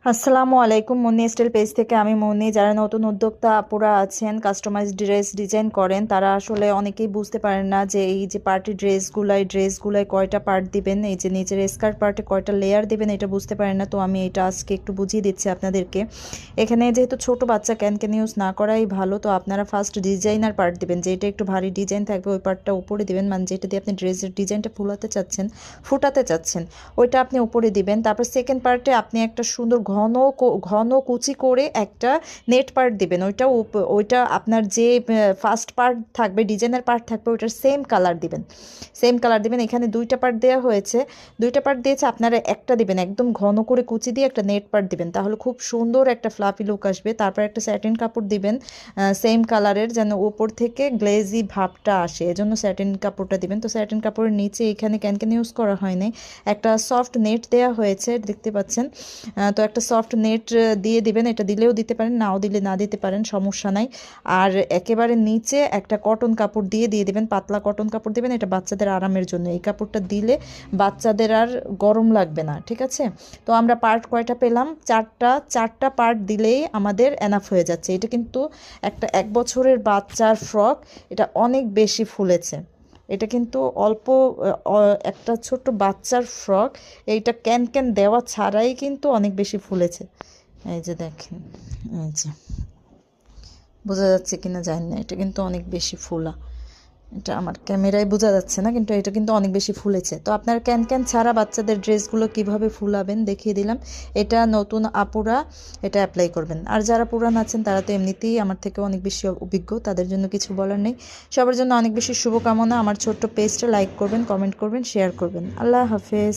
আসসালামু আলাইকুম, Munni style page থেকে আমি মুন্নি। যারা নতুন উদ্যোক্তা আপুরা আছেন, কাস্টমাইজ ড্রেস ডিজাইন করেন, তারা আসলে অনেকেই বুঝতে পারেন না যে এই যে পার্টি ড্রেসগুলাই কয়টা পার্ট দিবেন, এই যে নিচের স্কার্ট পার্টে কয়টা লেয়ার দিবেন, এটা বুঝতে পারেন না। তো আমি এটা আজকে একটু বুঝিয়ে দিচ্ছি আপনাদেরকে। এখানে যেহেতু ছোট বাচ্চা ক্যান ইউজ না করাই ভালো, তো আপনারা ফার্স্ট ডিজাইনার পার্ট দিবেন, যেটা একটু ভারী ডিজাইন থাকবে ওই পার্টটা উপরে দিবেন, মানে যেটা দিয়ে আপনি ড্রেসের ডিজাইনটা ফুটাতে চাচ্ছেন ওইটা আপনি উপরে দিবেন। তারপর সেকেন্ড পার্টে আপনি একটা সুন্দর ঘন কুচি করে একটা নেট পার্ট দিবেন। ওইটা আপনার যে ফার্স্ট পার্ট থাকবে, ডিজাইনের পার্ট থাকবে, ওইটার সেম কালার দিবেন। এখানে দুইটা পার্ট দেওয়া হয়েছে, দুইটা পার্ট দিয়েছে, আপনারা একটা দিবেন, একদম ঘন করে কুচি দিয়ে একটা নেট পার্ট দিবেন, তাহলে খুব সুন্দর একটা ফ্লাফি লুক আসবে। তারপর একটা স্যাটিন কাপড় দিবেন সেম কালারের, যেন উপর থেকে গ্লেজি ভাবটা আসে, এজন্য স্যাটিন কাপড়টা দিবেন। তো স্যাটিন কাপড়ের নিচে এখানে ক্যান ইউজ করা হয়নি, একটা সফট নেট দেওয়া হয়েছে, দেখতে পাচ্ছেন। তো একটা সফট নেট দিয়ে দিবেন, এটা দিলেও দিতে পারেন, নাও দিলে না দিতে পারেন, সমস্যা নাই। আর একেবারে নিচে একটা কটন কাপড় দিয়ে দিবেন, পাতলা কটন কাপড় দিবেন, এটা বাচ্চাদের আরামের জন্য। এই কাপড়টা দিলে বাচ্চাদের আর গরম লাগবে না, ঠিক আছে। তো আমরা পার্ট কয়টা পেলাম? চারটা পার্ট দিলেই আমাদের এনাফ হয়ে যাচ্ছে। এটা কিন্তু একটা 1 বছরের বাচ্চার ফ্রক, এটা অনেক বেশি ফুলেছে। এটা কিন্তু অল্প একটা ছোট্ট বাচ্চার ফ্রক, এইটা ক্যান দেওয়া ছাড়াই কিন্তু অনেক বেশি ফুলেছে। এই যে দেখেন, এই যে বোঝা যাচ্ছে কিনা জানি না, এটা কিন্তু অনেক বেশি ফুলা। এটা আমার ক্যামেরায় বোঝা যাচ্ছে না, কিন্তু এটা কিন্তু অনেক বেশি ফুলেছে। তো আপনার ক্যান ছাড়া বাচ্চাদের ড্রেসগুলো কিভাবে ফুলাবেন দেখিয়ে দিলাম। এটা নতুন আপুরা এটা অ্যাপ্লাই করবেন, আর যারা পুরান আছেন তারা তো এমনিতেই আমার থেকে অনেক বেশি অভিজ্ঞ, তাদের জন্য কিছু বলার নেই। সবার জন্য অনেক বেশি শুভকামনা। আমার ছোট্ট পেজটা লাইক করবেন, কমেন্ট করবেন, শেয়ার করবেন। আল্লাহ হাফেজ।